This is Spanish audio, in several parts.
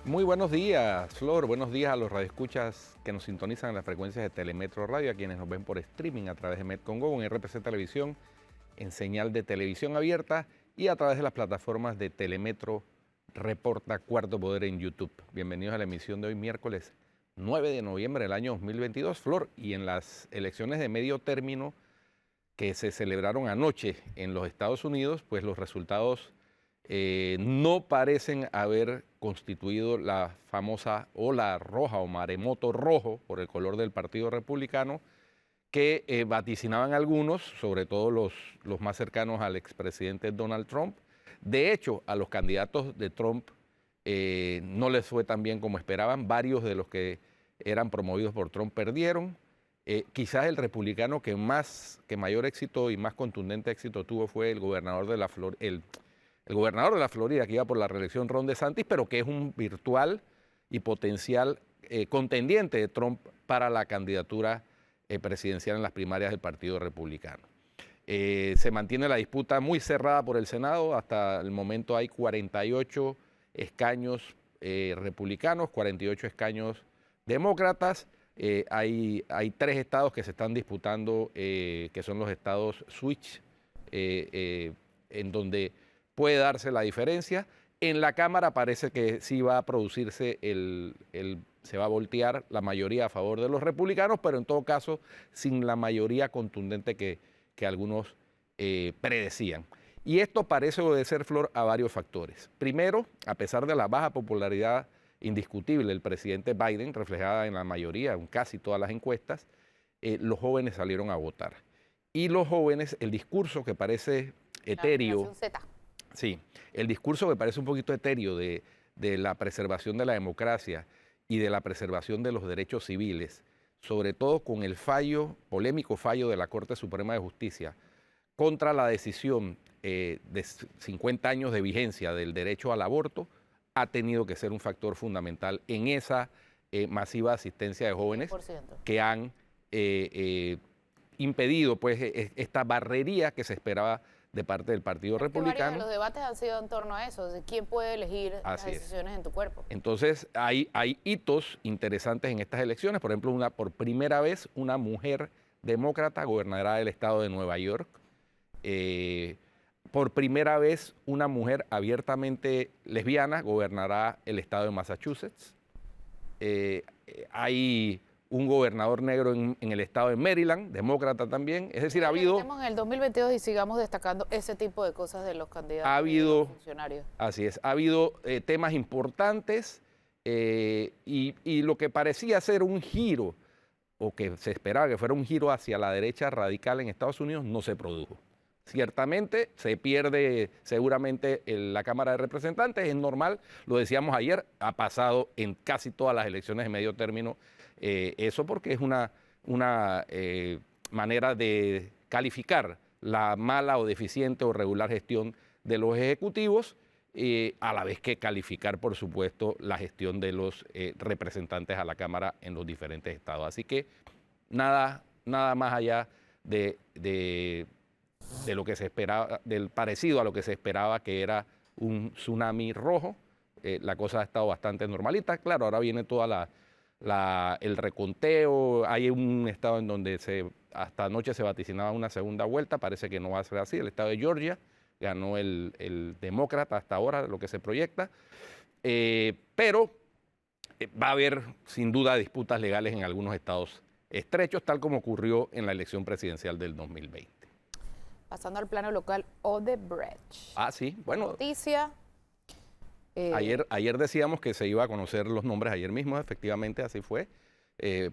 Muy buenos días, Flor. Buenos días a los radioescuchas que nos sintonizan en las frecuencias de Telemetro Radio, a quienes nos ven por streaming a través de Metcongo, en RPC Televisión, en señal de televisión abierta y a través de las plataformas de Telemetro Reporta Cuarto Poder en YouTube. Bienvenidos a la emisión de hoy, miércoles 9 de noviembre del año 2022, Flor. Y en las elecciones de medio término que se celebraron anoche en los Estados Unidos, pues los resultados no parecen haber constituido la famosa ola roja o maremoto rojo por el color del Partido Republicano que vaticinaban algunos, sobre todo los más cercanos al expresidente Donald Trump. De hecho, a los candidatos de Trump no les fue tan bien como esperaban. Varios de los que eran promovidos por Trump perdieron. Quizás el republicano que mayor éxito y más contundente éxito tuvo fue el gobernador de la Florida, el gobernador de la Florida, que iba por la reelección, Ron DeSantis, pero que es un virtual y potencial contendiente de Trump para la candidatura presidencial en las primarias del Partido Republicano. Se mantiene la disputa muy cerrada por el Senado. Hasta el momento hay 48 escaños republicanos, 48 escaños demócratas. Hay 3 estados que se están disputando, que son los estados switch, en donde puede darse la diferencia. En la Cámara parece que sí va a producirse se va a voltear la mayoría a favor de los republicanos, pero en todo caso sin la mayoría contundente que algunos predecían. Y esto parece obedecer, Flor, a varios factores. Primero, a pesar de la baja popularidad indiscutible del presidente Biden, reflejada en la mayoría, en casi todas las encuestas, los jóvenes salieron a votar. Y los jóvenes, el discurso que parece etéreo, sí, el discurso que parece un poquito etéreo de la preservación de la democracia y de la preservación de los derechos civiles, sobre todo con el polémico fallo de la Corte Suprema de Justicia contra la decisión de 50 años de vigencia del derecho al aborto, ha tenido que ser un factor fundamental en esa masiva asistencia de jóvenes 100%. que han impedido pues esta barrería que se esperaba de parte del Partido Republicano. Varios de los debates han sido en torno a eso, de quién puede elegir las decisiones en tu cuerpo. Entonces hay hitos interesantes en estas elecciones. Por ejemplo, por primera vez una mujer demócrata gobernará el estado de Nueva York. Por primera vez una mujer abiertamente lesbiana gobernará el estado de Massachusetts. Hay un gobernador negro en el estado de Maryland, demócrata también. Es decir, ha habido... Estamos en el 2022 y sigamos destacando ese tipo de cosas de los candidatos y de los funcionarios. Así es, ha habido temas importantes y lo que parecía ser un giro, o que se esperaba que fuera un giro hacia la derecha radical en Estados Unidos, no se produjo. Ciertamente se pierde seguramente la Cámara de Representantes, es normal, lo decíamos ayer, ha pasado en casi todas las elecciones de medio término, eso porque es una manera de calificar la mala o deficiente o regular gestión de los ejecutivos, a la vez que calificar, por supuesto, la gestión de los representantes a la Cámara en los diferentes estados. Así que nada más allá de lo que se esperaba, del parecido a lo que se esperaba, que era un tsunami rojo. La cosa ha estado bastante normalita. Claro, ahora viene toda el reconteo. Hay un estado en donde hasta anoche se vaticinaba una segunda vuelta. Parece que no va a ser así. El estado de Georgia ganó el demócrata hasta ahora, lo que se proyecta. Pero va a haber sin duda disputas legales en algunos estados estrechos, tal como ocurrió en la elección presidencial del 2020. Pasando al plano local, Odebrecht. Ah, sí, bueno. Noticia. Ayer decíamos que se iba a conocer los nombres ayer mismo, efectivamente así fue,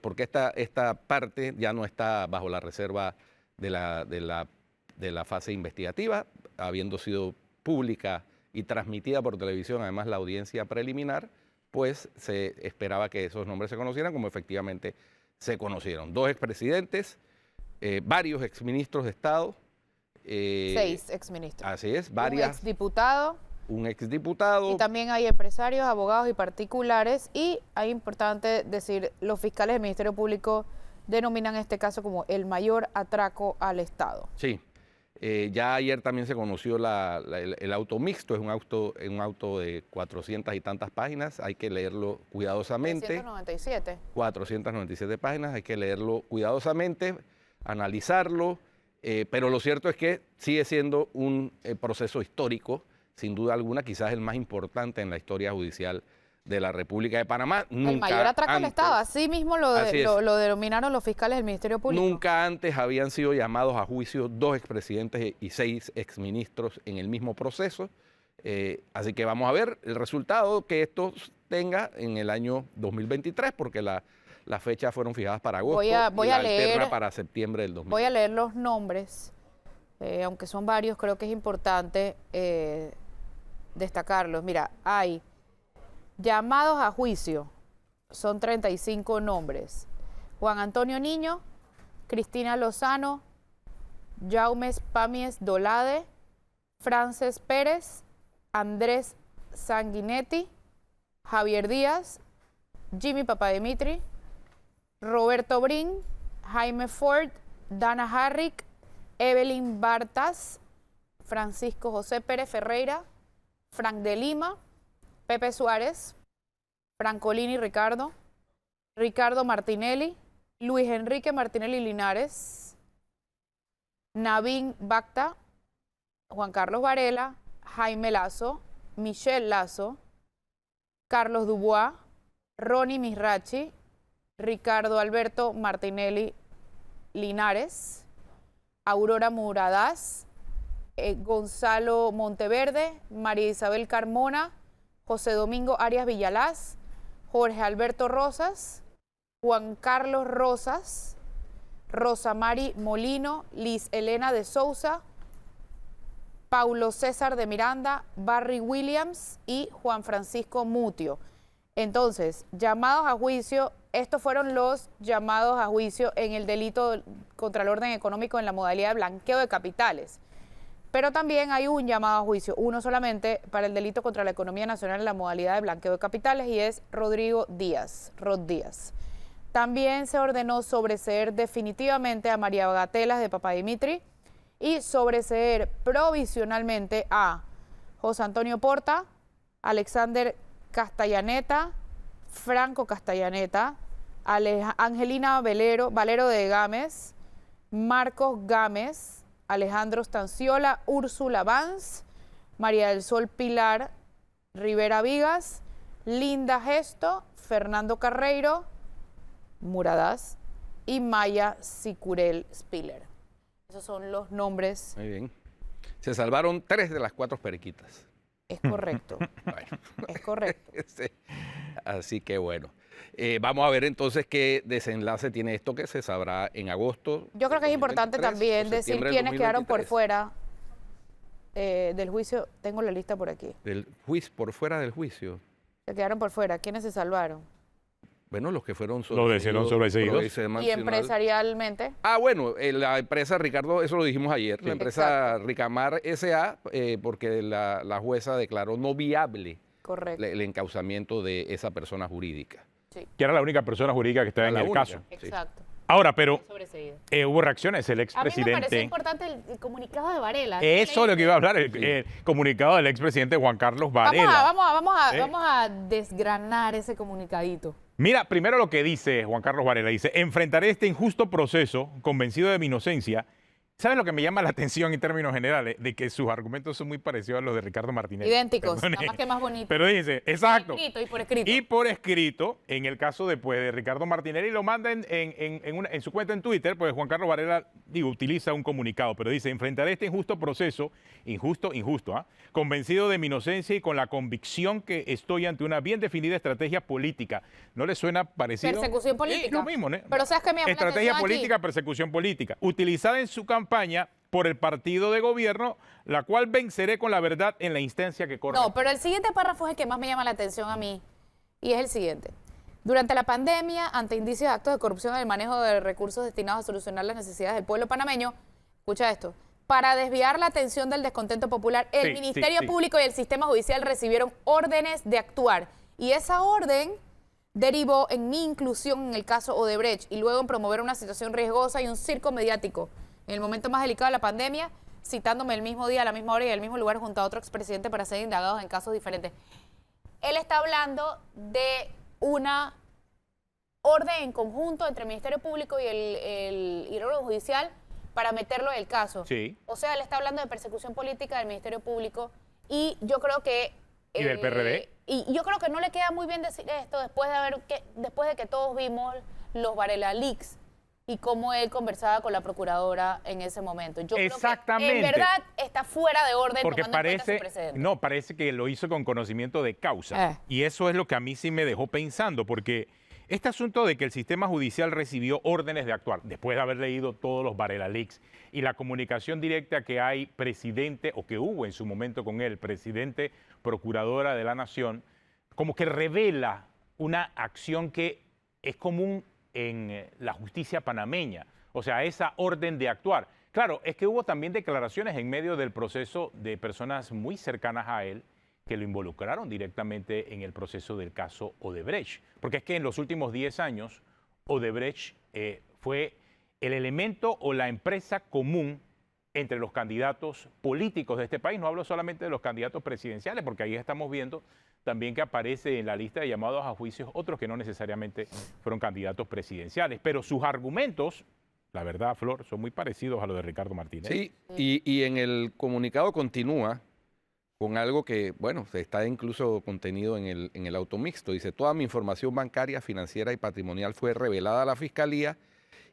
porque esta parte ya no está bajo la reserva de la fase investigativa, habiendo sido pública y transmitida por televisión, además la audiencia preliminar, pues se esperaba que esos nombres se conocieran, como efectivamente se conocieron. 2 expresidentes, varios exministros de Estado. 6 exministros. Así es, un exdiputado. Y también hay empresarios, abogados y particulares. Y hay importante decir, los fiscales del Ministerio Público denominan este caso como el mayor atraco al Estado. Sí, Ya ayer también se conoció el auto mixto, es un auto de 400 y tantas páginas, hay que leerlo cuidadosamente. 397. 497 páginas, hay que leerlo cuidadosamente, analizarlo, pero lo cierto es que sigue siendo un proceso histórico, sin duda alguna, quizás el más importante en la historia judicial de la República de Panamá. El mayor atraco del Estado, así mismo lo denominaron los fiscales del Ministerio Público. Nunca antes habían sido llamados a juicio 2 expresidentes y 6 exministros en el mismo proceso. Así que vamos a ver el resultado que esto tenga en el año 2023, porque las fechas fueron fijadas para agosto voy a leer para septiembre del 2023. Voy a leer los nombres, aunque son varios, creo que es importante destacarlos. Mira, hay llamados a juicio, son 35 nombres. Juan Antonio Niño, Cristina Lozano, Jaume Pamies Dolade, Frances Pérez, Andrés Sanguinetti, Javier Díaz, Jimmy Papadimitri, Roberto Brin, Jaime Ford, Dana Harrick, Evelyn Bartas, Francisco José Pérez Ferreira, Frank de Lima, Pepe Suárez, Francolini Ricardo, Ricardo Martinelli, Luis Enrique Martinelli Linares, Navin Bacta, Juan Carlos Varela, Jaime Lazo, Michelle Lazo, Carlos Dubois, Ronnie Misrachi, Ricardo Alberto Martinelli Linares, Aurora Muradas, Gonzalo Monteverde, María Isabel Carmona, José Domingo Arias Villalaz, Jorge Alberto Rosas, Juan Carlos Rosas, Rosa Mari Molino, Liz Elena de Souza, Paulo César de Miranda, Barry Williams y Juan Francisco Mutio. Entonces, llamados a juicio, estos fueron los llamados a juicio en el delito contra el orden económico en la modalidad de blanqueo de capitales. Pero también hay un llamado a juicio, uno solamente, para el delito contra la economía nacional en la modalidad de blanqueo de capitales, y es Rodrigo Díaz, Rod Díaz. También se ordenó sobreseer definitivamente a María Bagatelas de Papadimitri y sobreseer provisionalmente a José Antonio Porta, Alexander Castellaneta, Franco Castellaneta, Angelina Valero de Gámez, Marcos Gámez, Alejandro Stanciola, Úrsula Vance, María del Sol Pilar Rivera Vigas, Linda Gesto, Fernando Carreiro Muradas y Maya Sicurel Spiller. Esos son los nombres. Muy bien. Se salvaron 3 de las 4 periquitas. Es correcto. Bueno. Es correcto. Sí. Así que bueno. Vamos a ver entonces qué desenlace tiene esto, que se sabrá en agosto. Yo creo que es importante también decir quiénes quedaron por fuera del juicio. Tengo la lista por aquí. Del juicio, por fuera del juicio. Se quedaron por fuera. ¿Quiénes se salvaron? Bueno, los que fueron sobreseídos. Y empresarialmente. Ah, bueno, la empresa, Ricardo, eso lo dijimos ayer, Sí, la empresa exacto. Ricamar S.A., porque la jueza declaró no viable Correcto. el encauzamiento de esa persona jurídica. Sí. Que era la única persona jurídica que estaba en La el única. caso. Exacto. Ahora, pero Sobreseído. hubo reacciones. El A mí me pareció expresidente... importante el comunicado de Varela. Eso es lo que iba a hablar, el comunicado del expresidente Juan Carlos Varela. Vamos a desgranar ese comunicadito. Mira, primero lo que dice Juan Carlos Varela, dice: enfrentaré este injusto proceso convencido de mi inocencia. ¿Sabes lo que me llama la atención en términos generales? De que sus argumentos son muy parecidos a los de Ricardo Martinelli. Idénticos, Perdone. nada más que más bonito. Pero dice, exacto. Y por escrito. Y por escrito, en el caso de Ricardo Martinelli, lo manda en su cuenta en Twitter, pues Juan Carlos Varela, utiliza un comunicado, pero dice: enfrentaré este injusto proceso, injusto, convencido de mi inocencia y con la convicción que estoy ante una bien definida estrategia política. ¿No le suena parecido? Persecución política. Lo mismo, ¿no? Pero ¿sabes qué me llama la Estrategia atención política, aquí? persecución política, utilizada en su campaña por el partido de gobierno, la cual venceré con la verdad en la instancia que corre. No, pero el siguiente párrafo es el que más me llama la atención a mí, y es el siguiente. Durante la pandemia, ante indicios de actos de corrupción en el manejo de recursos destinados a solucionar las necesidades del pueblo panameño, escucha esto, para desviar la atención del descontento popular, el Ministerio Público y el sistema judicial recibieron órdenes de actuar, y esa orden derivó en mi inclusión en el caso Odebrecht y luego en promover una situación riesgosa y un circo mediático. En el momento más delicado de la pandemia, citándome el mismo día, a la misma hora y el mismo lugar junto a otro expresidente para ser indagados en casos diferentes. Él está hablando de una orden en conjunto entre el Ministerio Público y el órgano judicial para meterlo en el caso. Sí. O sea, él está hablando de persecución política del Ministerio Público y yo creo que... ¿Y del PRD? Y yo creo que no le queda muy bien decir esto después de que todos vimos los Varela Leaks y cómo él conversaba con la procuradora en ese momento. Yo Exactamente. creo que en verdad está fuera de orden Porque tomando en cuenta parece, su precedente. no, parece que lo hizo con conocimiento de causa. Y eso es lo que a mí sí me dejó pensando, porque este asunto de que el sistema judicial recibió órdenes de actuar, después de haber leído todos los Varela Leaks, y la comunicación directa que hay presidente, o que hubo en su momento con él, presidente, procuradora de la Nación, como que revela una acción que es común en la justicia panameña, o sea, esa orden de actuar. Claro, es que hubo también declaraciones en medio del proceso de personas muy cercanas a él que lo involucraron directamente en el proceso del caso Odebrecht. Porque es que en los últimos 10 años, Odebrecht fue el elemento o la empresa común entre los candidatos políticos de este país. No hablo solamente de los candidatos presidenciales, porque ahí estamos viendo también que aparece en la lista de llamados a juicios otros que no necesariamente fueron candidatos presidenciales. Pero sus argumentos, la verdad, Flor, son muy parecidos a los de Ricardo Martínez. Sí, y en el comunicado continúa con algo que, bueno, está incluso contenido en el auto mixto. Dice, toda mi información bancaria, financiera y patrimonial fue revelada a la Fiscalía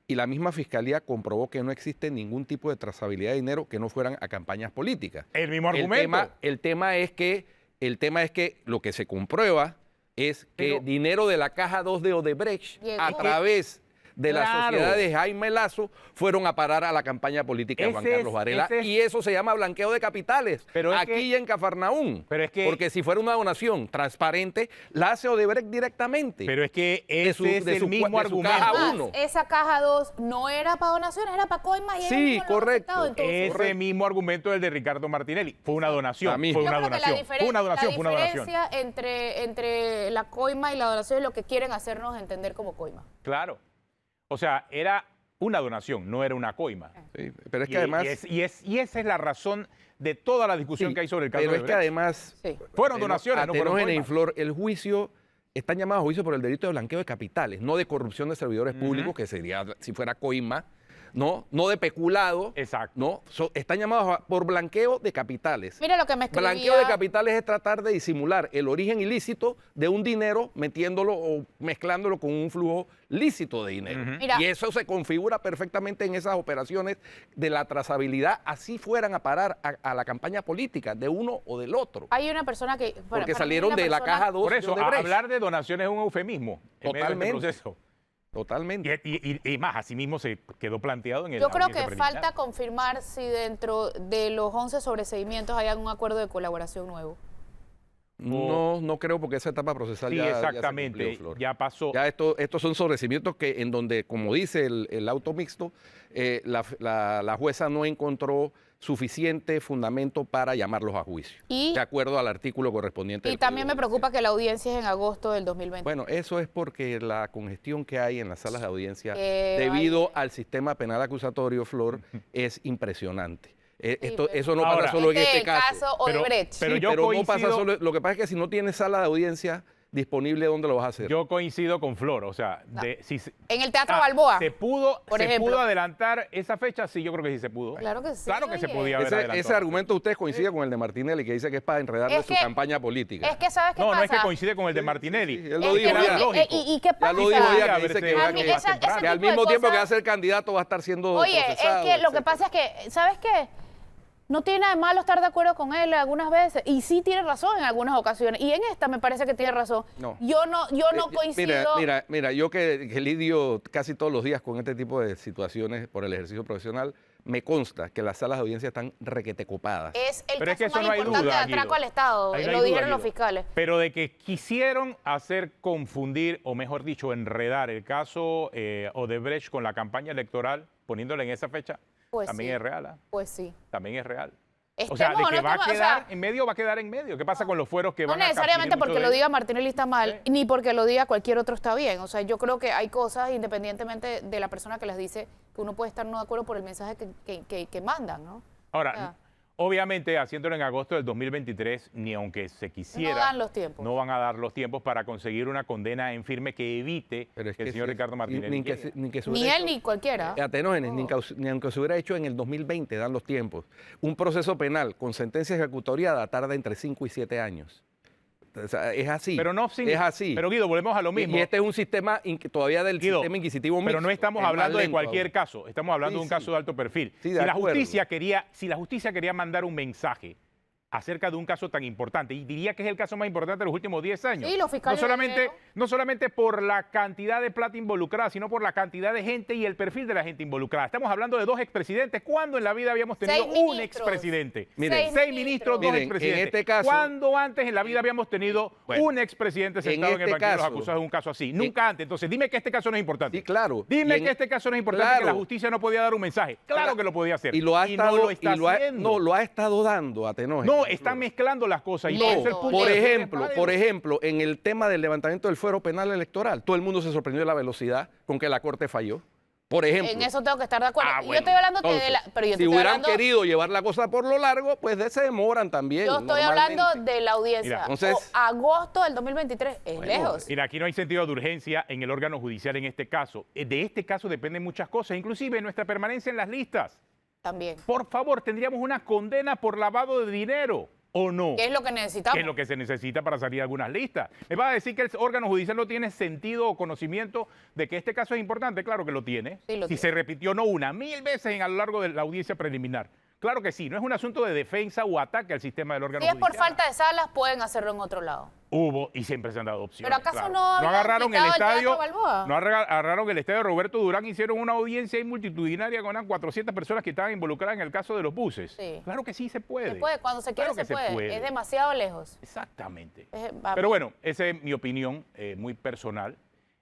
y la misma Fiscalía comprobó que no existe ningún tipo de trazabilidad de dinero que no fueran a campañas políticas. El mismo argumento. El tema es que lo que se comprueba es que dinero de la Caja 2 de Odebrecht a través de la sociedad de Jaime Lazo fueron a parar a la campaña política de Juan Carlos Varela y eso se llama blanqueo de capitales aquí y en Cafarnaún. Porque si fuera una donación transparente, la hace Odebrecht directamente. Pero es que ese es el mismo argumento. Esa Caja 2 no era para donaciones, era para coimas. Sí, correcto. Ese mismo argumento del de Ricardo Martinelli. Fue una donación. Fue una donación. La diferencia entre la coima y la donación es lo que quieren hacernos entender como coima. Claro. O sea, era una donación, no era una coima. Sí, pero es que además... Y esa es la razón de toda la discusión que hay sobre el caso de Pero es que además... Fueron donaciones, no fueron coimas. Flor, el juicio... Están llamados a juicio por el delito de blanqueo de capitales, no de corrupción de servidores públicos, que sería si fuera coima, no de peculado. Exacto. No, están llamados por blanqueo de capitales. Mira lo que me escribía. Blanqueo de capitales es tratar de disimular el origen ilícito de un dinero metiéndolo o mezclándolo con un flujo lícito de dinero. Y eso se configura perfectamente en esas operaciones de la trazabilidad, así fueran a parar a la campaña política de uno o del otro. Hay una persona que... Porque salieron de la Caja 2 Por eso, de Odebrecht. hablar de donaciones es un eufemismo. Totalmente. En medio de este proceso. Totalmente. Y más, así mismo se quedó planteado en el... Yo creo que falta confirmar si dentro de los 11 sobreseimientos hay algún acuerdo de colaboración nuevo. No creo, porque esa etapa procesal ya exactamente, se cumplió, Flor. ya pasó. Ya estos son sobreseimientos que en donde, como dice el auto mixto, la jueza no encontró suficiente fundamento para llamarlos a juicio, de acuerdo al artículo correspondiente. Y también me preocupa que la audiencia es en agosto del 2020. Bueno, eso es porque la congestión que hay en las salas de audiencia debido al sistema penal acusatorio, Flor, es impresionante. Eso no pasa solo en este caso. Odebrecht. Pero no pasa solo. Lo que pasa es que si no tienes sala de audiencia disponible, ¿dónde lo vas a hacer? Yo coincido con Flor, o sea, en el Teatro Balboa. ¿Se pudo adelantar esa fecha? Sí, yo creo que sí se pudo. Claro que sí. Claro que se podía haber adelantado. Ese argumento usted coincide con el de Martinelli, que dice que es para enredarle su campaña política. Es que ¿sabes qué pasa? No es que coincide con el de Martinelli. Sí, él lo dijo ya. ¿Y qué pasa? Ya lo dijo ya, que dice que al mismo tiempo que va a ser candidato va a estar siendo procesado. Es que lo que pasa es que, ¿sabes qué? No tiene nada de malo estar de acuerdo con él algunas veces. Y sí tiene razón en algunas ocasiones. Y en esta me parece que tiene razón. No. Yo no coincido. Mira, yo que lidio casi todos los días con este tipo de situaciones por el ejercicio profesional, me consta que las salas de audiencia están requetecopadas. Es el caso más importante de atraco al Estado. Lo dijeron los fiscales. Pero de que quisieron hacer confundir, o mejor dicho, enredar el caso Odebrecht con la campaña electoral, poniéndole en esa fecha, pues también es real. Pues sí. También es real. O sea, de que va a quedar en medio, va a quedar en medio. ¿Qué pasa con los fueros que van a... No necesariamente porque lo diga Martinelli está mal, ni porque lo diga cualquier otro está bien. O sea, yo creo que hay cosas, independientemente de la persona que las dice, que uno puede estar no de acuerdo por el mensaje que mandan, ¿no? Ahora, Ya. obviamente, haciéndolo en agosto del 2023, ni aunque se quisiera, No dan los tiempos. no van a dar los tiempos para conseguir una condena en firme que evite Pero es que el que señor si- Ricardo Martinelli ni que, llegue. se- ni que se Ni hubiera él hecho- ni cualquiera. Atenógenes, Oh. ni aunque se hubiera hecho en el 2020, dan los tiempos. Un proceso penal con sentencia ejecutoriada tarda entre 5 y 7 años. O sea, es así. Pero no, es así. Pero Guido, volvemos a lo mismo. Y este es un sistema todavía del Guido, sistema inquisitivo mixto. pero no estamos es más hablando de lento cualquier aún. caso, estamos hablando Sí, de un sí. caso de alto perfil. Sí, Si de la acuerdo. justicia quería mandar un mensaje acerca de un caso tan importante, y diría que es el caso más importante de los últimos 10 años. Sí, los fiscales no solamente por la cantidad de plata involucrada, sino por la cantidad de gente y el perfil de la gente involucrada. Estamos hablando de 2 expresidentes. ¿Cuándo en la vida habíamos tenido 6 un ministros. expresidente? Miren, 6 ministros, 2 Miren, en expresidentes. este caso- ¿Cuándo antes en la vida habíamos tenido Bueno, un expresidente sentado en el este banquillo de los caso- acusados de un caso así? Nunca antes. Entonces, dime que este caso no es importante. Sí, claro. Dime Y en- que este caso no es importante, que la Claro. justicia no podía dar un mensaje. Claro que lo podía hacer. Y lo ha estado, no lo está y lo ha- haciendo. no, lo ha estado dando Atenógenes. No, están mezclando las cosas. Y No, ese es el punto. Por Lento. ejemplo, en el tema del levantamiento del fuero penal electoral, todo el mundo se sorprendió de la velocidad con que la Corte falló. Por ejemplo. En eso tengo que estar de acuerdo. Ah, Y bueno, yo estoy hablando que de entonces, la, pero yo si estoy hubieran hablando, querido llevar la cosa por lo largo, pues se demoran también. yo estoy hablando normalmente. de la audiencia. Mira, entonces- Agosto del 2023 es Bueno, lejos. Mira, aquí no hay sentido de urgencia en el órgano judicial en este caso. De este caso dependen muchas cosas, inclusive nuestra permanencia en las listas. También. Por favor, tendríamos una condena por lavado de dinero, ¿o no? ¿Qué es lo que necesitamos? ¿Qué es lo que se necesita para salir de algunas listas? ¿Me vas a decir que el órgano judicial no tiene sentido o conocimiento de que este caso es importante? Claro que lo tiene. Sí, lo si tiene. se repitió no una, 1000 veces a lo largo de la audiencia preliminar. Claro que sí, no es un asunto de defensa o ataque al sistema del órgano Si es por judicial. falta de salas, pueden hacerlo en otro lado. Hubo y siempre se han dado opciones. ¿Pero acaso claro. no habían agarraron el quitado el estadio? Teatro Balboa? No agarraron el estadio Roberto Durán, hicieron una audiencia ahí multitudinaria con unas 400 personas que estaban involucradas en el caso de los buses. Sí. Claro que sí se puede. Se puede, cuando se quiere Claro que se puede. Es demasiado lejos. Exactamente. Va- Pero bueno, esa es mi opinión muy personal.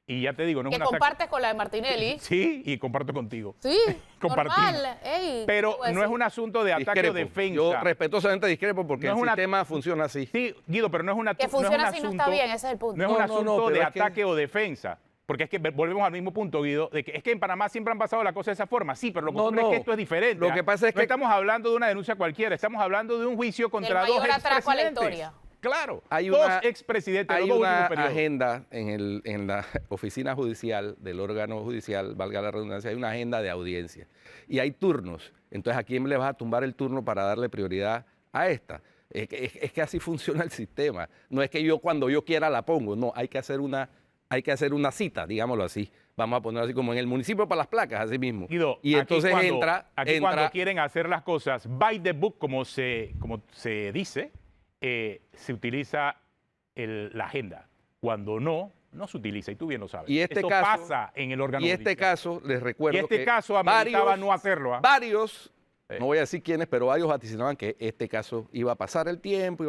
Y ya te digo, no es que un ataque. compartes con la de Martinelli. Sí, y comparto contigo. Sí, Compartimos. normal. Ey, Pero ¿qué voy a no es decir? un asunto de ataque o Discrepo. defensa. Yo respetuosamente discrepo porque No es el una- sistema funciona así. Sí, Guido, pero no es una Que funciona así no está bien, ese es el punto. No es No, un no, asunto no, de pero es que- ataque o defensa. Porque es que volvemos al mismo punto, Guido, de que es que en Panamá siempre han pasado las cosas de esa forma. Sí, pero lo que No, ocurre es no. que esto es diferente. Lo que pasa es no que- estamos hablando de una denuncia cualquiera, estamos hablando de un juicio contra dos mayor atraco a la expresidentes. historia. Claro, Hay dos una- expresidentes, Hay los dos una últimos periodos. agenda en la oficina judicial del órgano judicial, valga la redundancia, hay una agenda de audiencia y hay turnos. Entonces, ¿a quién le vas a tumbar el turno para darle prioridad a esta? Es que así funciona el sistema. No es que yo cuando yo quiera la pongo, no, hay que hacer una cita, digámoslo así. Vamos a ponerlo así como en el municipio para las placas, así mismo. Guido, y aquí entonces cuando- aquí cuando entra quieren hacer las cosas by the book, como se dice, se utiliza la agenda. Cuando no se utiliza, y tú bien lo sabes. Y este Esto caso- pasa en el órgano y este judicial. caso, les recuerdo Y este que caso ameritaba no hacerlo, ¿ah? Varios, Sí. no voy a decir quiénes, pero varios vaticinaban que este caso iba a pasar el tiempo,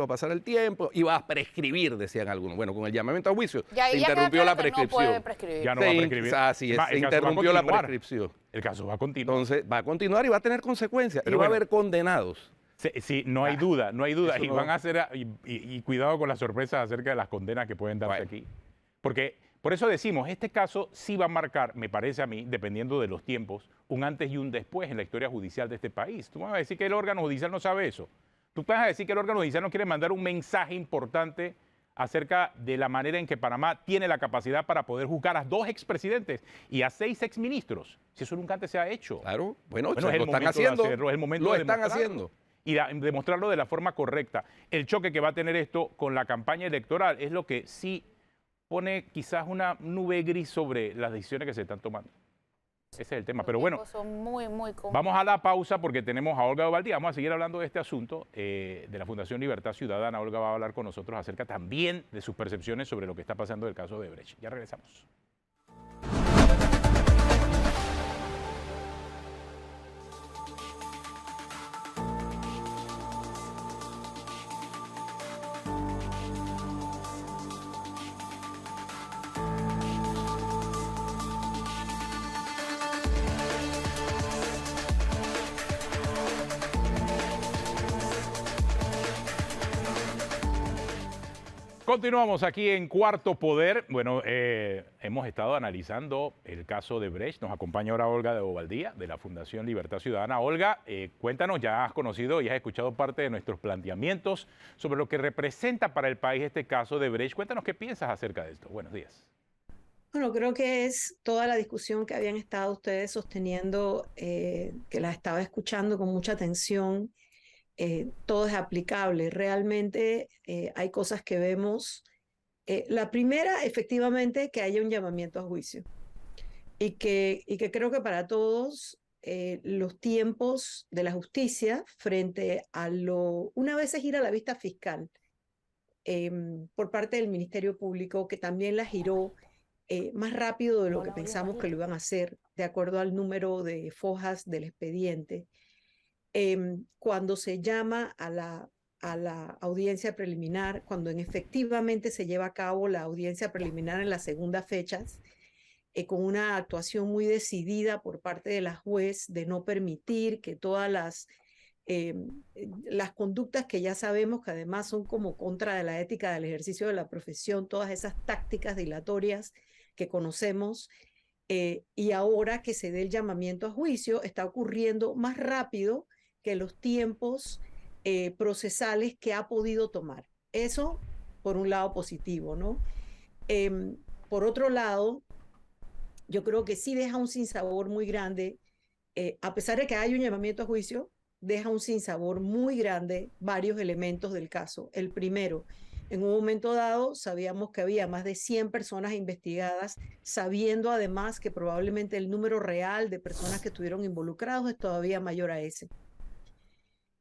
iba a prescribir, decían algunos. Bueno, con el llamamiento a juicio Ya, se ya queda interrumpió la claro que no puede prescripción. prescribir. Ya no va a prescribir. Así es, Va, se el caso va a interrumpió la continuar. prescripción. El caso va a continuar. Entonces, va a continuar y va a tener consecuencias. Pero y va bueno. a haber condenados. Sí, no hay duda, no hay duda. Eso Y no- van a hacer, y cuidado con las sorpresas acerca de las condenas que pueden darse Bueno. aquí. Porque, por eso decimos, este caso sí va a marcar, me parece a mí, dependiendo de los tiempos, un antes y un después en la historia judicial de este país. Tú me vas a decir que el órgano judicial no sabe eso. Tú vas a decir que el órgano judicial no quiere mandar un mensaje importante acerca de la manera en que Panamá tiene la capacidad para poder juzgar a 2 expresidentes y a 6 exministros. Si eso nunca antes se ha hecho. Claro, bueno, Bueno, lo es el están momento de haciendo. hacerlo, es el momento Lo de están demostrarlo. haciendo. Y demostrarlo de la forma correcta. El choque que va a tener esto con la campaña electoral es lo que sí pone quizás una nube gris sobre las decisiones que se están tomando. Ese es el tema. Los Pero bueno, tiempos son muy complicados. vamos a la pausa porque tenemos a Olga Valdía. Vamos a seguir hablando de este asunto de la Fundación Libertad Ciudadana. Olga va a hablar con nosotros acerca también de sus percepciones sobre lo que está pasando del caso de Brecht. Ya regresamos. Continuamos aquí en Cuarto Poder. Bueno, hemos estado analizando el caso de Brecht. Nos acompaña ahora Olga de Bobaldía, de la Fundación Libertad Ciudadana. Olga, cuéntanos, ya has conocido y has escuchado parte de nuestros planteamientos sobre lo que representa para el país este caso de Brecht. Cuéntanos qué piensas acerca de esto. Buenos días. Bueno, creo que es toda la discusión que habían estado ustedes sosteniendo, que la estaba escuchando con mucha atención. Todo es aplicable. Realmente hay cosas que vemos. La primera, efectivamente, que haya un llamamiento a juicio y que creo que para todos los tiempos de la justicia frente a una vez se gira la vista fiscal por parte del Ministerio Público, que también la giró más rápido de lo que pensamos que lo iban a hacer, de acuerdo al número de fojas del expediente. Cuando se llama a la audiencia preliminar, cuando efectivamente se lleva a cabo la audiencia preliminar en las segundas fechas, con una actuación muy decidida por parte de la juez de no permitir que todas las conductas que ya sabemos que además son como contra de la ética del ejercicio de la profesión, todas esas tácticas dilatorias que conocemos, y ahora que se dé el llamamiento a juicio, está ocurriendo más rápido que los tiempos procesales que ha podido tomar. Eso por un lado positivo, ¿no? Por otro lado, yo creo que sí deja un sinsabor muy grande, a pesar de que hay un llamamiento a juicio, deja un sinsabor muy grande varios elementos del caso. El primero, en un momento dado sabíamos que había más de 100 personas investigadas, sabiendo además que probablemente el número real de personas que estuvieron involucrados es todavía mayor a ese.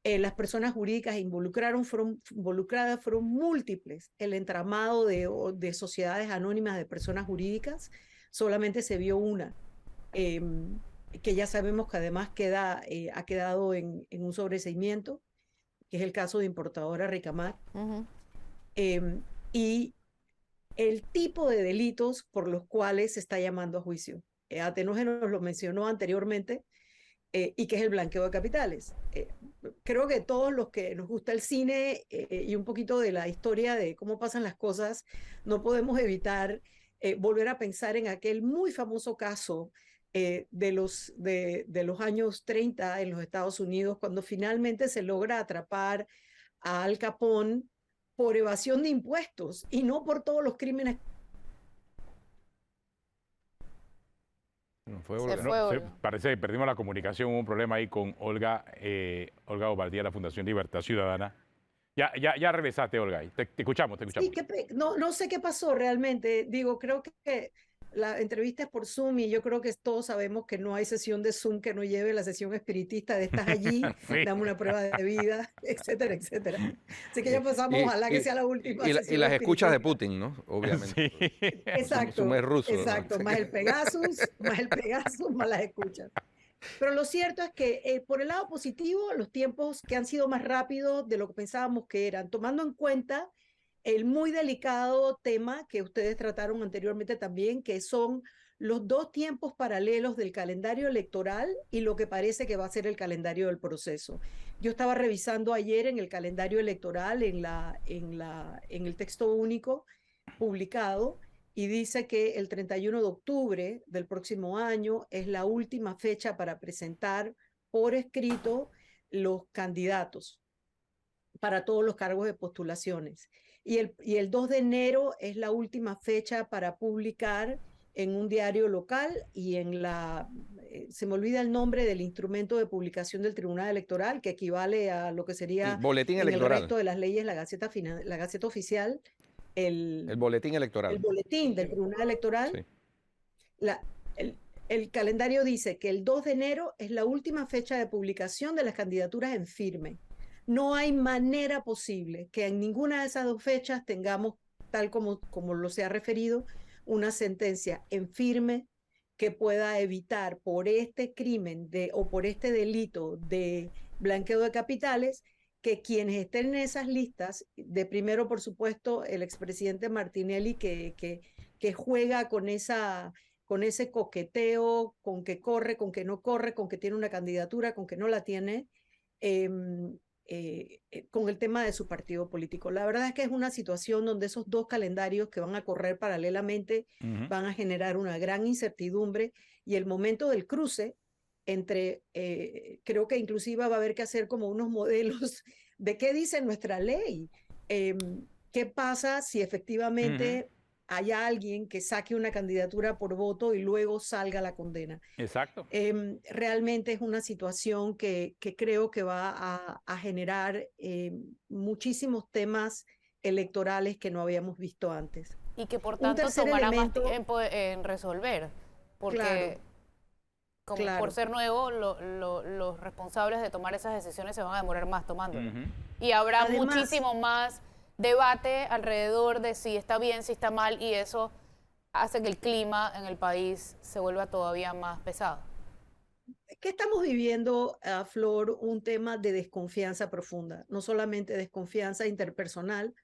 Las personas jurídicas involucradas fueron múltiples. El entramado de sociedades anónimas de personas jurídicas, solamente se vio una, que ya sabemos que además ha quedado en un sobreseimiento, que es el caso de Importadora Ricamar. Y el tipo de delitos por los cuales se está llamando a juicio. Atenógenos lo mencionó anteriormente, y que es el blanqueo de capitales. Creo que todos los que nos gusta el cine y un poquito de la historia de cómo pasan las cosas, no podemos evitar volver a pensar en aquel muy famoso caso de los años 30 en los Estados Unidos, cuando finalmente se logra atrapar a Al Capone por evasión de impuestos y no por todos los crímenes. Parece que perdimos la comunicación, hubo un problema ahí con Olga, Olga Bobaldía, la Fundación Libertad Ciudadana. Ya regresaste, Olga, te escuchamos, te escuchamos. Sí, no sé qué pasó realmente. Digo, creo que la entrevista es por Zoom y yo creo que todos sabemos que no hay sesión de Zoom que no lleve la sesión espiritista de estás allí, sí, dame una prueba de vida, etcétera, etcétera. Así que ya pasamos, ojalá que sea la última y sesión las escuchas de Putin, ¿no? Obviamente. Sí. Exacto, ruso, exacto, ¿no? más el Pegasus, más las escuchas. Pero lo cierto es que por el lado positivo, los tiempos que han sido más rápidos de lo que pensábamos que eran, tomando en cuenta el muy delicado tema que ustedes trataron anteriormente también, que son los dos tiempos paralelos del calendario electoral y lo que parece que va a ser el calendario del proceso. Yo estaba revisando ayer en el calendario electoral, en el texto único publicado, y dice que el 31 de octubre del próximo año es la última fecha para presentar por escrito los candidatos para todos los cargos de postulaciones. Y el 2 de enero es la última fecha para publicar en un diario local y se me olvida el nombre del instrumento de publicación del Tribunal Electoral, que equivale a lo que sería el boletín en electoral. el resto de las leyes, la Gaceta Oficial. El boletín electoral. El boletín del Tribunal Electoral. Sí. El calendario dice que el 2 de enero es la última fecha de publicación de las candidaturas en firme. No hay manera posible que en ninguna de esas dos fechas tengamos, tal como lo se ha referido, una sentencia en firme que pueda evitar por este crimen o por este delito de blanqueo de capitales que quienes estén en esas listas, de primero, por supuesto, el expresidente Martinelli, que juega con ese coqueteo, con que corre, con que no corre, con que tiene una candidatura, con que no la tiene, con el tema de su partido político. La verdad es que es una situación donde esos dos calendarios que van a correr paralelamente van a generar una gran incertidumbre y el momento del cruce entre, creo que inclusive va a haber que hacer como unos modelos de qué dice nuestra ley, qué pasa si efectivamente hay alguien que saque una candidatura por voto y luego salga la condena. Exacto. Realmente es una situación que creo que va a generar muchísimos temas electorales que no habíamos visto antes. Y que por Un tanto tercer tomará más elemento, tiempo en resolver, porque claro, como claro. por ser nuevo, los responsables de tomar esas decisiones se van a demorar más tomándolas. Ujú. Y habrá Además, muchísimo más debate alrededor de si está bien, si está mal, y eso hace que el clima en el país se vuelva todavía más pesado. ¿qué estamos viviendo, Flor? Un tema de desconfianza profunda, no solamente desconfianza interpersonal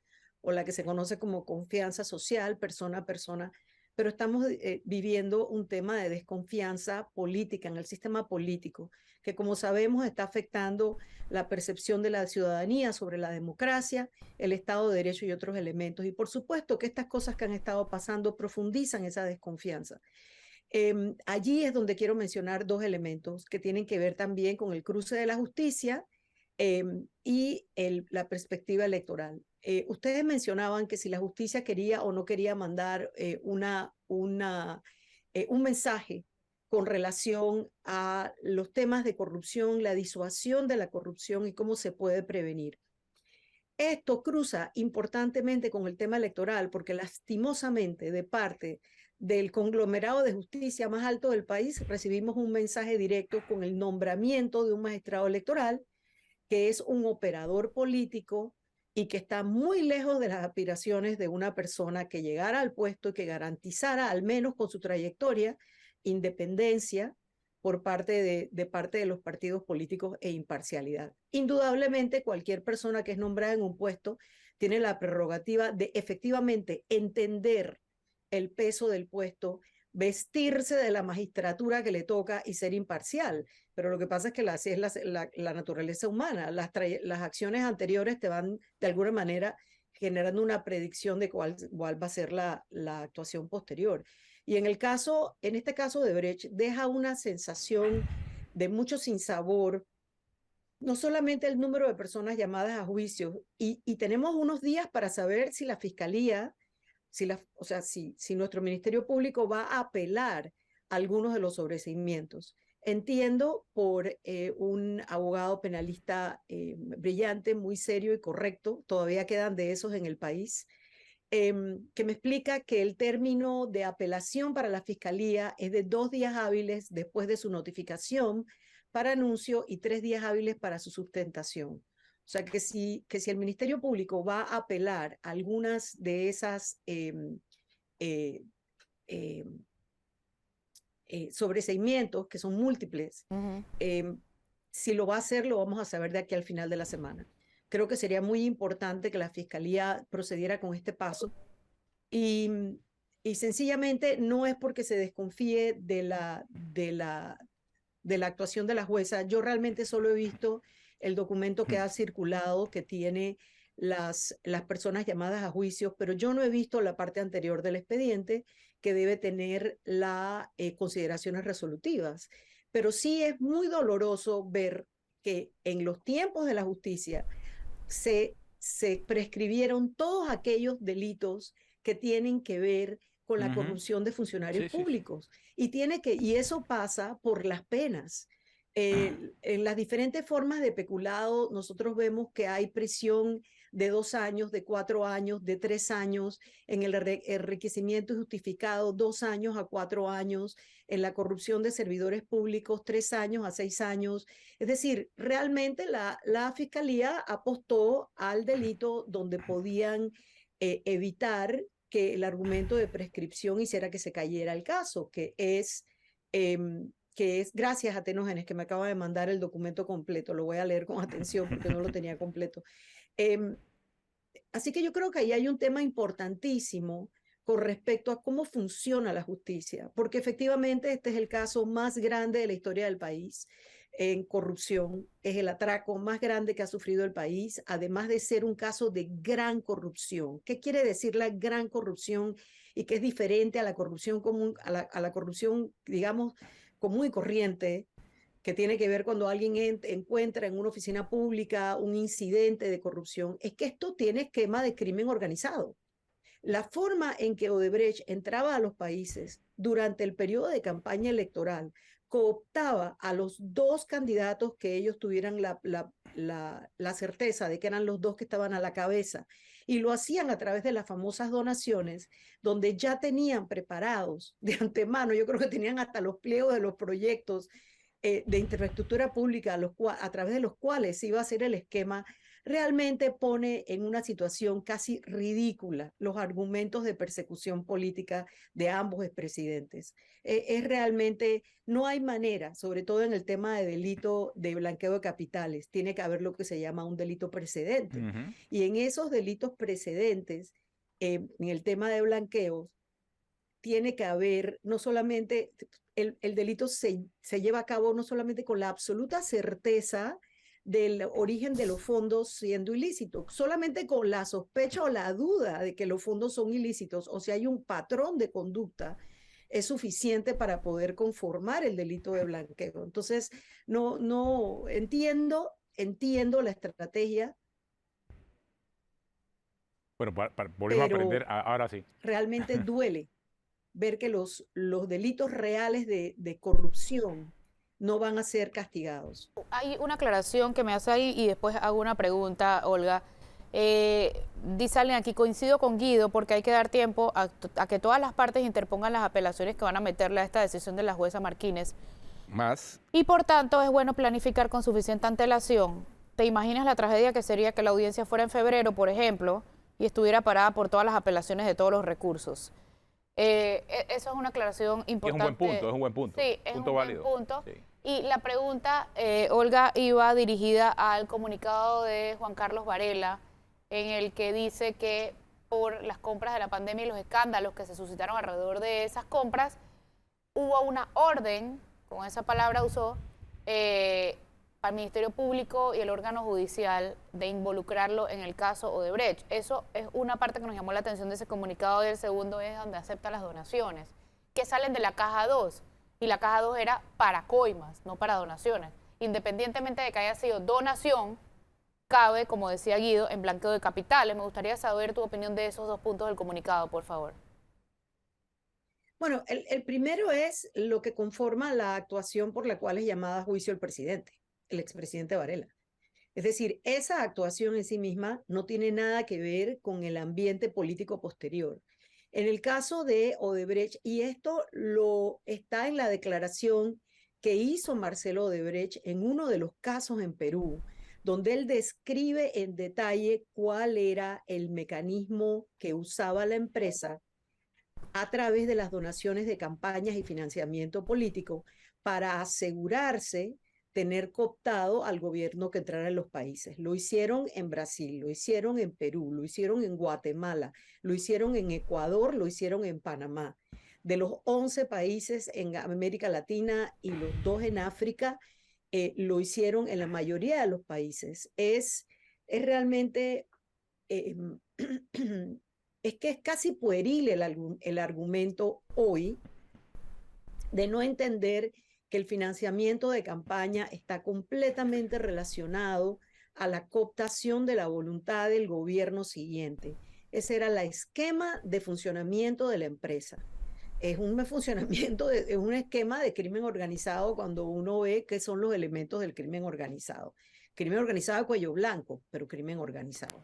o la que se conoce como confianza social, persona a persona, pero estamos viviendo un tema de desconfianza política en el sistema político, que como sabemos está afectando la percepción de la ciudadanía sobre la democracia, el Estado de Derecho y otros elementos. Y por supuesto que estas cosas que han estado pasando profundizan esa desconfianza. Allí es donde quiero mencionar dos elementos que tienen que ver también con el cruce de la justicia y la perspectiva electoral. Ustedes mencionaban que si la justicia quería o no quería mandar un mensaje con relación a los temas de corrupción, la disuasión de la corrupción y cómo se puede prevenir. Esto cruza importantemente con el tema electoral porque lastimosamente de parte del conglomerado de justicia más alto del país recibimos un mensaje directo con el nombramiento de un magistrado electoral que es un operador político y que está muy lejos de las aspiraciones de una persona que llegara al puesto y que garantizara, al menos con su trayectoria, independencia por parte de los partidos políticos e imparcialidad. Indudablemente, cualquier persona que es nombrada en un puesto tiene la prerrogativa de efectivamente entender el peso del puesto, vestirse de la magistratura que le toca y ser imparcial. Pero lo que pasa es que así es la naturaleza humana. Las acciones anteriores te van de alguna manera generando una predicción de cuál va a ser la actuación posterior. Y en este caso de Brecht, deja una sensación de mucho sinsabor, no solamente el número de personas llamadas a juicio, y tenemos unos días para saber si la fiscalía, si nuestro Ministerio Público va a apelar algunos de los sobreseimientos. Entiendo por un abogado penalista brillante, muy serio y correcto, todavía quedan de esos en el país, que me explica que el término de apelación para la fiscalía es de 2 días hábiles después de su notificación para anuncio y 3 días hábiles para su sustentación. O sea, que si el Ministerio Público va a apelar algunas de esas sobreseimientos, que son múltiples, si lo va a hacer, lo vamos a saber de aquí al final de la semana. Creo que sería muy importante que la Fiscalía procediera con este paso y sencillamente no es porque se desconfíe de la actuación de la jueza. Yo realmente solo he visto el documento que ha circulado que tiene las personas llamadas a juicio, pero yo no he visto la parte anterior del expediente que debe tener las consideraciones resolutivas. Pero sí es muy doloroso ver que en los tiempos de la justicia se prescribieron todos aquellos delitos que tienen que ver con la corrupción de funcionarios públicos. Y eso pasa por las penas. En las diferentes formas de peculado, nosotros vemos que hay prisión de 2 años, de 4 años, de 3 años, en el enriquecimiento justificado, 2 años a 4 años, en la corrupción de servidores públicos, 3 años a 6 años. Es decir, realmente la Fiscalía apostó al delito donde podían evitar que el argumento de prescripción hiciera que se cayera el caso, que es gracias a Tenógenes, que me acaba de mandar el documento completo, lo voy a leer con atención porque no lo tenía completo. Así que yo creo que ahí hay un tema importantísimo con respecto a cómo funciona la justicia, porque efectivamente este es el caso más grande de la historia del país. en corrupción, es el atraco más grande que ha sufrido el país, además de ser un caso de gran corrupción. ¿Qué quiere decir la gran corrupción y qué es diferente a la corrupción común, a la corrupción, digamos, común y corriente, que tiene que ver cuando alguien encuentra en una oficina pública un incidente de corrupción? Es que esto tiene esquema de crimen organizado. La forma en que Odebrecht entraba a los países durante el periodo de campaña electoral, cooptaba a los dos candidatos que ellos tuvieran la certeza de que eran los dos que estaban a la cabeza, y lo hacían a través de las famosas donaciones, donde ya tenían preparados de antemano, yo creo que tenían hasta los pliegos de los proyectos de infraestructura pública a través de los cuales se iba a hacer el esquema. Realmente pone en una situación casi ridícula los argumentos de persecución política de ambos expresidentes. Es realmente, no hay manera, sobre todo en el tema de delito de blanqueo de capitales, tiene que haber lo que se llama un delito precedente. Y en esos delitos precedentes, en el tema de blanqueos, tiene que haber no solamente, el delito se lleva a cabo no solamente con la absoluta certeza del origen de los fondos siendo ilícitos, solamente con la sospecha o la duda de que los fondos son ilícitos, o si hay un patrón de conducta, es suficiente para poder conformar el delito de blanqueo. Entonces, no entiendo la estrategia. Bueno, volvimos a aprender, ahora sí. Realmente duele ver que los delitos reales de corrupción no van a ser castigados. Hay una aclaración que me hace ahí y después hago una pregunta, Olga. Dice alguien aquí, coincido con Guido porque hay que dar tiempo a que todas las partes interpongan las apelaciones que van a meterle a esta decisión de la jueza Martínez. Más. Y por tanto es bueno planificar con suficiente antelación. ¿Te imaginas la tragedia que sería que la audiencia fuera en febrero, por ejemplo, y estuviera parada por todas las apelaciones de todos los recursos? Eso es una aclaración importante. Es un buen punto. Sí, es punto un válido. buen punto. Sí. Y la pregunta, Olga, iba dirigida al comunicado de Juan Carlos Varela, en el que dice que por las compras de la pandemia y los escándalos que se suscitaron alrededor de esas compras, hubo una orden, con esa palabra usó, al Ministerio Público y el órgano judicial de involucrarlo en el caso Odebrecht. Eso es una parte que nos llamó la atención de ese comunicado, y el segundo es donde acepta las donaciones, que salen de la caja 2, y la caja 2 era para coimas, no para donaciones. Independientemente de que haya sido donación, cabe, como decía Guido, en blanqueo de capitales. Me gustaría saber tu opinión de esos dos puntos del comunicado, por favor. Bueno, el primero es lo que conforma la actuación por la cual es llamada a juicio el presidente, el expresidente Varela. Es decir, esa actuación en sí misma no tiene nada que ver con el ambiente político posterior. En el caso de Odebrecht, y esto lo está en la declaración que hizo Marcelo Odebrecht en uno de los casos en Perú, donde él describe en detalle cuál era el mecanismo que usaba la empresa a través de las donaciones de campañas y financiamiento político para asegurarse tener cooptado al gobierno que entrara en los países. Lo hicieron en Brasil, lo hicieron en Perú, lo hicieron en Guatemala, lo hicieron en Ecuador, lo hicieron en Panamá. De los 11 países en América Latina y los 2 en África, lo hicieron en la mayoría de los países. Es realmente... es que es casi pueril el argumento hoy de no entender que el financiamiento de campaña está completamente relacionado a la cooptación de la voluntad del gobierno siguiente. Ese era el esquema de funcionamiento de la empresa. Es un funcionamiento, es un esquema de crimen organizado cuando uno ve qué son los elementos del crimen organizado. Crimen organizado de cuello blanco, pero crimen organizado.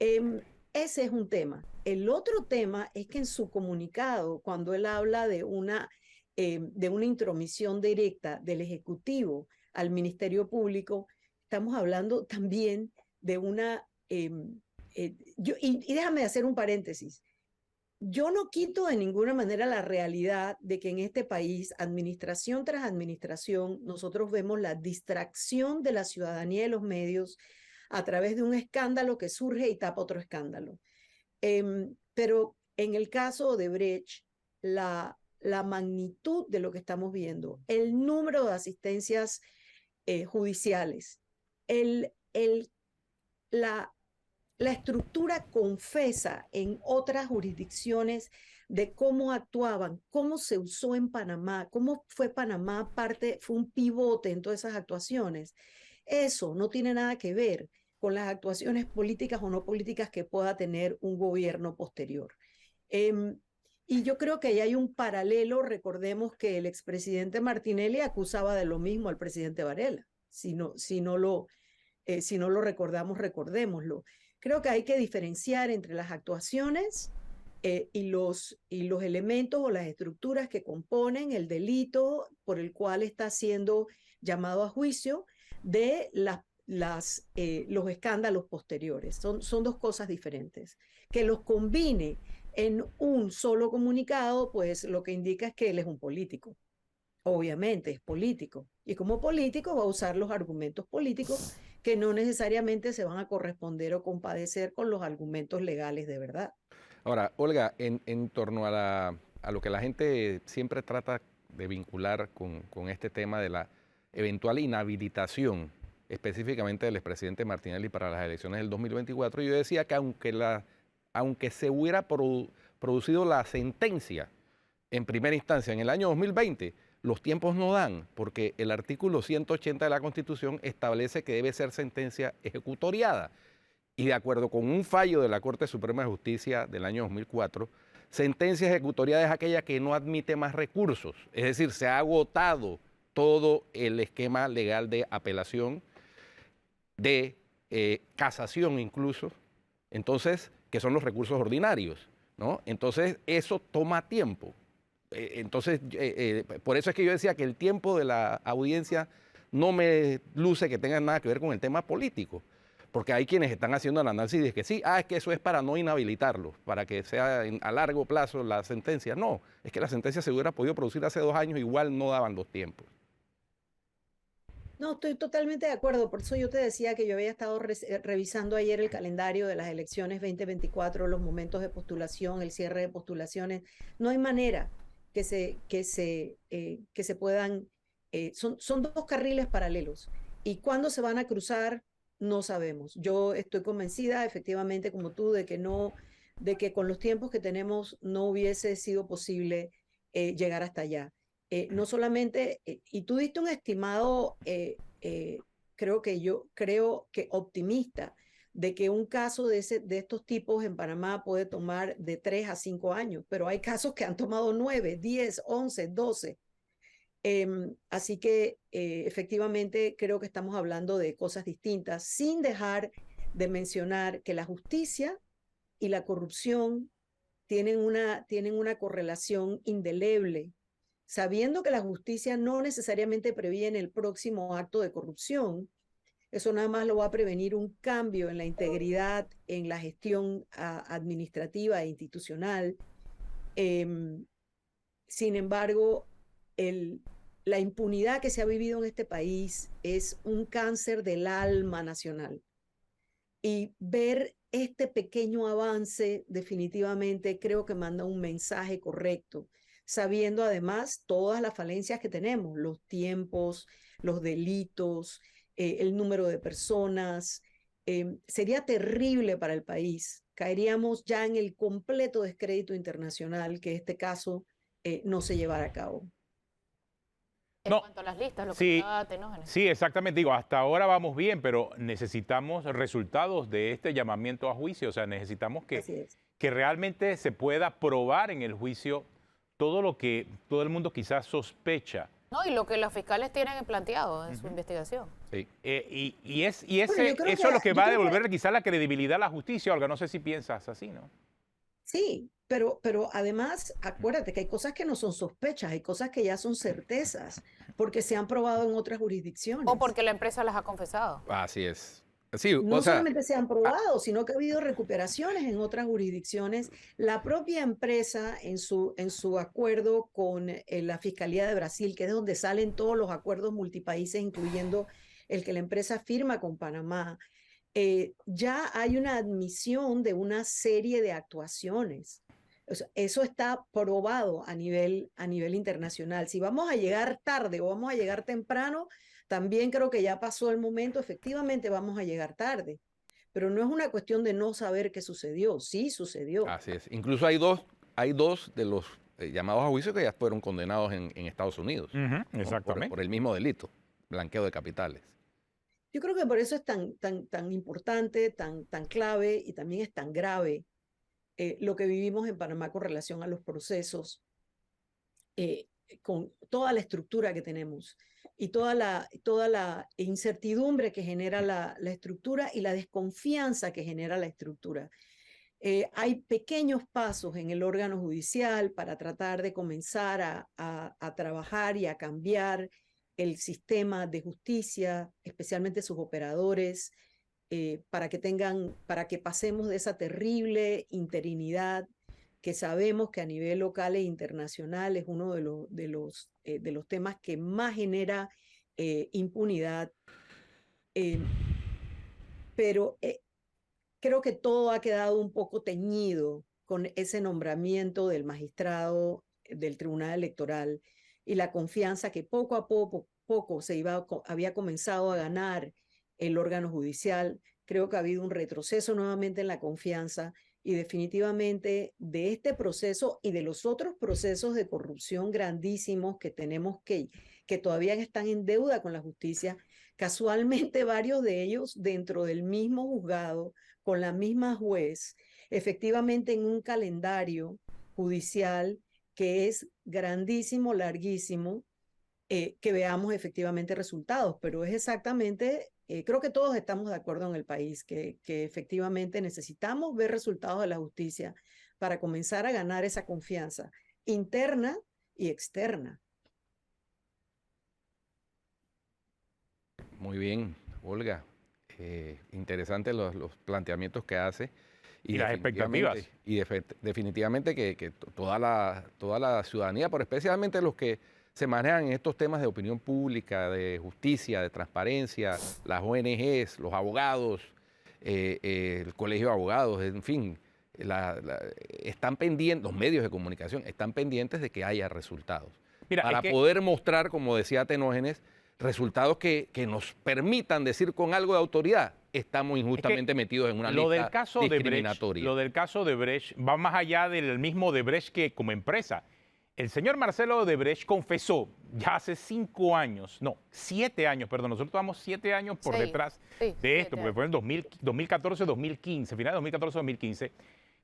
Ese es un tema. El otro tema es que en su comunicado, cuando él habla de una intromisión directa del Ejecutivo al Ministerio Público, estamos hablando también de una... y déjame hacer un paréntesis. Yo no quito de ninguna manera la realidad de que en este país, administración tras administración, nosotros vemos la distracción de la ciudadanía y de los medios a través de un escándalo que surge y tapa otro escándalo. Pero en el caso de Brecht, la magnitud de lo que estamos viendo, el número de asistencias judiciales. El, el, la, la estructura confesa en otras jurisdicciones de cómo actuaban, cómo se usó en Panamá, cómo fue Panamá fue un pivote en todas esas actuaciones. Eso no tiene nada que ver con las actuaciones políticas o no políticas que pueda tener un gobierno posterior. Y yo creo que ahí hay un paralelo. Recordemos que el expresidente Martinelli acusaba de lo mismo al presidente Varela. Si no lo recordamos, recordémoslo. Creo que hay que diferenciar entre las actuaciones y los elementos o las estructuras que componen el delito por el cual está siendo llamado a juicio de los escándalos posteriores. Son dos cosas diferentes. Que los combine en un solo comunicado, pues lo que indica es que él es un político. Obviamente es político. Y como político va a usar los argumentos políticos que no necesariamente se van a corresponder o compadecer con los argumentos legales de verdad. Ahora, Olga, en torno a lo que la gente siempre trata de vincular con este tema de la eventual inhabilitación, específicamente del expresidente Martinelli para las elecciones del 2024, yo decía que aunque se hubiera producido la sentencia en primera instancia en el año 2020, los tiempos no dan, porque el artículo 180 de la Constitución establece que debe ser sentencia ejecutoriada. Y de acuerdo con un fallo de la Corte Suprema de Justicia del año 2004, sentencia ejecutoriada es aquella que no admite más recursos. Es decir, se ha agotado todo el esquema legal de apelación, de casación incluso, entonces, que son los recursos ordinarios, ¿no? Entonces, eso toma tiempo. Entonces, por eso es que yo decía que el tiempo de la audiencia no me luce que tenga nada que ver con el tema político, porque hay quienes están haciendo el análisis de que sí, es que eso es para no inhabilitarlo, para que sea a largo plazo la sentencia. No, es que la sentencia se hubiera podido producir hace 2 años, igual no daban los tiempos. No, estoy totalmente de acuerdo. Por eso yo te decía que yo había estado revisando ayer el calendario de las elecciones 2024, los momentos de postulación, el cierre de postulaciones. No hay manera que se puedan, son dos carriles paralelos. Y cuándo se van a cruzar, no sabemos. Yo estoy convencida, efectivamente, como tú, de que con los tiempos que tenemos no hubiese sido posible llegar hasta allá. No solamente, y tú diste un estimado, creo que optimista, de que un caso de estos tipos en Panamá puede tomar de 3 a 5 años, pero hay casos que han tomado 9, 10, 11, 12. Así que efectivamente creo que estamos hablando de cosas distintas, sin dejar de mencionar que la justicia y la corrupción tienen una correlación indeleble, sabiendo que la justicia no necesariamente previene el próximo acto de corrupción. Eso nada más lo va a prevenir un cambio en la integridad, en la gestión administrativa e institucional. Sin embargo, la impunidad que se ha vivido en este país es un cáncer del alma nacional. Y ver este pequeño avance definitivamente creo que manda un mensaje correcto, sabiendo además todas las falencias que tenemos, los tiempos, los delitos, el número de personas. Sería terrible para el país. Caeríamos ya en el completo descrédito internacional que este caso no se llevara a cabo. En cuanto a las listas, lo que estaba Tenógenes. Sí, exactamente. Digo, hasta ahora vamos bien, pero necesitamos resultados de este llamamiento a juicio. O sea, necesitamos que realmente se pueda probar en el juicio todo lo que todo el mundo quizás sospecha. No, y lo que los fiscales tienen planteado en su investigación. Sí. Eso es lo que va a devolver quizás la credibilidad a la justicia, Olga. No sé si piensas así, ¿no? Sí, pero además, acuérdate que hay cosas que no son sospechas, hay cosas que ya son certezas, porque se han probado en otras jurisdicciones. O porque la empresa las ha confesado. Así es. Sí, no solamente se han probado, sino que ha habido recuperaciones en otras jurisdicciones. La propia empresa, en su acuerdo con la Fiscalía de Brasil, que es donde salen todos los acuerdos multipaíses, incluyendo el que la empresa firma con Panamá, ya hay una admisión de una serie de actuaciones. O sea, eso está probado a nivel internacional. Si vamos a llegar tarde o vamos a llegar temprano, También creo que ya pasó el momento, efectivamente vamos a llegar tarde, pero no es una cuestión de no saber qué sucedió, sí sucedió. Así es. Incluso hay dos de los llamados a juicio que ya fueron condenados en Estados Unidos. ¿No? Exactamente. Por el mismo delito, blanqueo de capitales. Yo creo que por eso es tan importante, tan clave y también es tan grave lo que vivimos en Panamá con relación a los procesos, con toda la estructura que tenemos y toda la incertidumbre que genera la estructura y la desconfianza que genera la estructura. Hay pequeños pasos en el órgano judicial para tratar de comenzar a trabajar y a cambiar el sistema de justicia, especialmente sus operadores, para que pasemos de esa terrible interinidad que sabemos que a nivel local e internacional es uno de los temas que más genera impunidad. Pero creo que todo ha quedado un poco teñido con ese nombramiento del magistrado del Tribunal Electoral y la confianza que poco a poco había comenzado a ganar el órgano judicial. Creo que ha habido un retroceso nuevamente en la confianza y definitivamente de este proceso y de los otros procesos de corrupción grandísimos que tenemos que todavía están en deuda con la justicia, casualmente varios de ellos dentro del mismo juzgado, con la misma juez, efectivamente en un calendario judicial que es grandísimo, larguísimo, que veamos efectivamente resultados, pero es exactamente, creo que todos estamos de acuerdo en el país, que efectivamente necesitamos ver resultados de la justicia para comenzar a ganar esa confianza interna y externa. Muy bien, Olga. Interesantes los planteamientos que hace. Y las expectativas. Y definitivamente que toda la ciudadanía, pero especialmente los que se manejan en estos temas de opinión pública, de justicia, de transparencia, las ONGs, los abogados, el Colegio de Abogados, en fin, están pendientes, los medios de comunicación están pendientes de que haya resultados. Mira, para poder mostrar, como decía Tenógenes, resultados que nos permitan decir con algo de autoridad, estamos injustamente metidos en una lista discriminatoria. Lo del caso de Odebrecht va más allá del mismo Odebrecht que como empresa. El señor Marcelo Odebrecht confesó ya hace 7 años, perdón, nosotros vamos 7 años por detrás de esto, porque fue en 2014-2015, final de 2014-2015,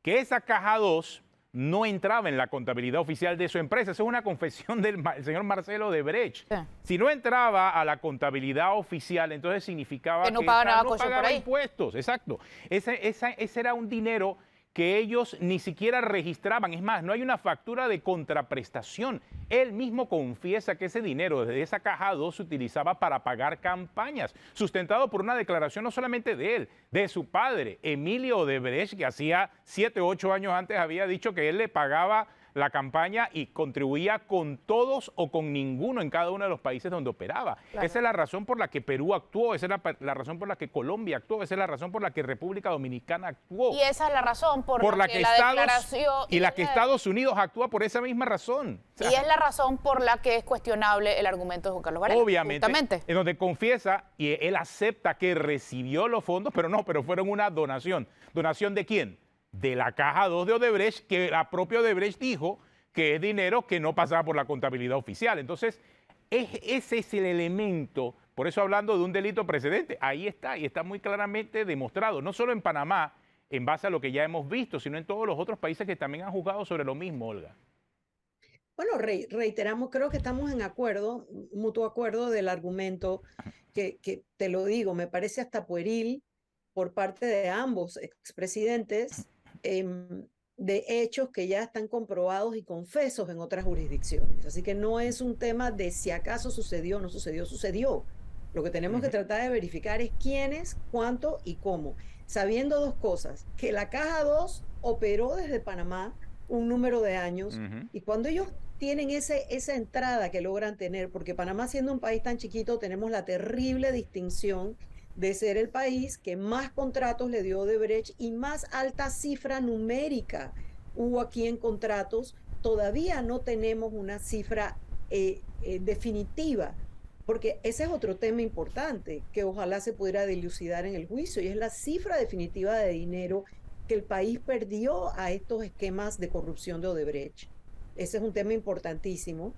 que esa caja 2 no entraba en la contabilidad oficial de su empresa. Eso es una confesión del señor Marcelo Odebrecht. Sí. Si no entraba a la contabilidad oficial, entonces significaba que no pagaba impuestos. Exacto. Ese era un dinero que ellos ni siquiera registraban. Es más, no hay una factura de contraprestación. Él mismo confiesa que ese dinero desde esa caja 2 se utilizaba para pagar campañas, sustentado por una declaración no solamente de él, de su padre, Emilio Odebrecht, que hacía 7 o 8 años antes había dicho que él le pagaba la campaña y contribuía con todos o con ninguno en cada uno de los países donde operaba. Claro. Esa es la razón por la que Perú actuó, esa es la razón por la que Colombia actuó, esa es la razón por la que República Dominicana actuó. Y esa es la razón por la que la declaración... Y la que Estados Unidos actúa por esa misma razón. O sea, y es la razón por la que es cuestionable el argumento de Juan Carlos Varela. Obviamente, justamente. En donde confiesa y él acepta que recibió los fondos, pero fueron una donación. ¿Donación de quién? De la caja 2 de Odebrecht, que la propia Odebrecht dijo que es dinero que no pasaba por la contabilidad oficial. Entonces, ese es el elemento, por eso hablando de un delito precedente, ahí está, y está muy claramente demostrado, no solo en Panamá, en base a lo que ya hemos visto, sino en todos los otros países que también han juzgado sobre lo mismo, Olga. Bueno, reiteramos, creo que estamos en acuerdo, mutuo acuerdo del argumento, que te lo digo, me parece hasta pueril por parte de ambos expresidentes, de hechos que ya están comprobados y confesos en otras jurisdicciones. Así que no es un tema de si acaso sucedió o no sucedió, sucedió. Lo que tenemos que tratar de verificar es quiénes, cuánto y cómo. Sabiendo dos cosas, que la caja 2 operó desde Panamá un número de años y cuando ellos tienen esa entrada que logran tener, porque Panamá siendo un país tan chiquito tenemos la terrible distinción de ser el país que más contratos le dio Odebrecht y más alta cifra numérica hubo aquí en contratos. Todavía no tenemos una cifra definitiva Porque ese es otro tema importante que ojalá se pudiera dilucidar en el juicio, y es la cifra definitiva de dinero que el país perdió a estos esquemas de corrupción de Odebrecht. Ese es un tema importantísimo,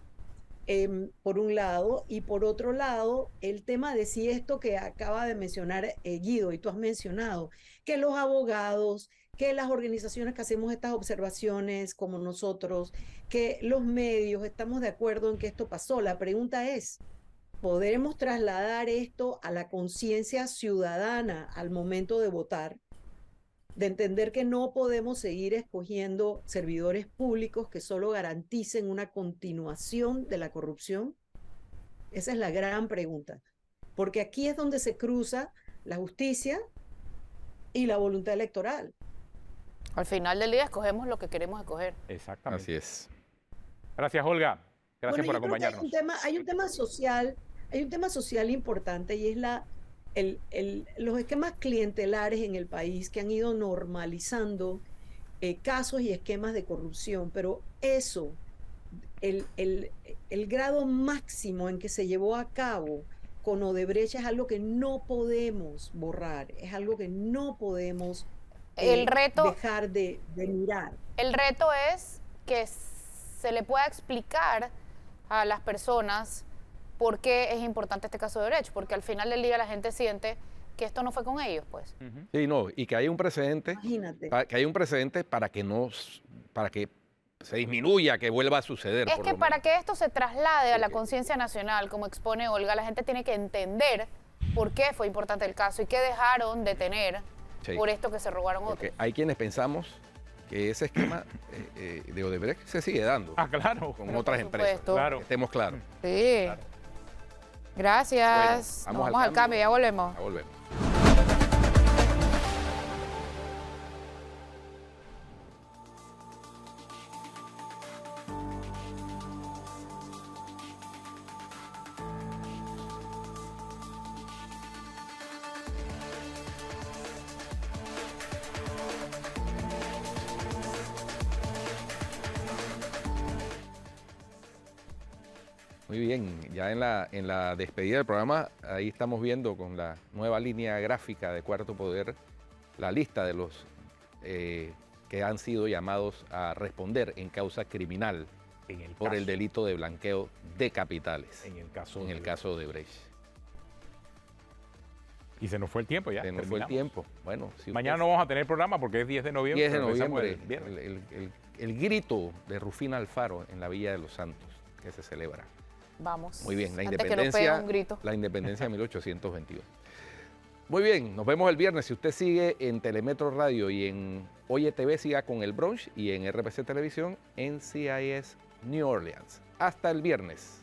por un lado, y por otro lado, el tema de si esto que acaba de mencionar Guido, y tú has mencionado, que los abogados, que las organizaciones que hacemos estas observaciones como nosotros, que los medios estamos de acuerdo en que esto pasó. La pregunta es, ¿podremos trasladar esto a la conciencia ciudadana al momento de votar? De entender que no podemos seguir escogiendo servidores públicos que solo garanticen una continuación de la corrupción. Esa es la gran pregunta, porque aquí es donde se cruza la justicia y la voluntad electoral. Al final del día escogemos lo que queremos escoger. Exactamente. Así es. Gracias, Olga. Gracias por Bueno, yo creo que acompañarnos. hay un tema social importante, y es los esquemas clientelares en el país que han ido normalizando casos y esquemas de corrupción, pero eso, el grado máximo en que se llevó a cabo con Odebrecht es algo que no podemos borrar, es algo que no podemos El reto, dejar de mirar. el reto es que se le pueda explicar a las personas por qué es importante este caso de Odebrecht, porque al final del día la gente siente que esto no fue con ellos, pues. Sí, no, y que haya un precedente, Imagínate. que haya un precedente para que se disminuya, que vuelva a suceder. Es por que lo para menos. que esto se traslade a la Ok. conciencia nacional, como expone Olga, la gente tiene que entender por qué fue importante el caso y qué dejaron de tener Sí. por esto que se robaron otros. Porque hay quienes pensamos que ese esquema de Odebrecht se sigue dando Ah, claro. con Pero otras por empresas. supuesto. Claro. Estemos claros. Sí. Gracias. Bueno, Nos vamos al cambio, ya volvemos. Ya volvemos. Muy bien, ya en la despedida del programa, ahí estamos viendo con la nueva línea gráfica de Cuarto Poder la lista de los que han sido llamados a responder en causa criminal por el delito de blanqueo de capitales, En el caso. en el caso de Odebrecht. Y se nos fue el tiempo ya. Se nos fue el terminamos. tiempo. Bueno, si usted- Mañana no vamos a tener programa porque es 10 de noviembre. 10 de pero regresamos noviembre, el viernes. el grito de Rufina Alfaro en la Villa de los Santos, que se celebra. Vamos. Muy bien, la Antes que nos pegue independencia, un grito. la independencia de 1822. Muy bien, nos vemos el viernes. Si usted sigue en Telemetro Radio y en Oye TV, siga con el brunch, y en RPC Televisión en CIS New Orleans. Hasta el viernes.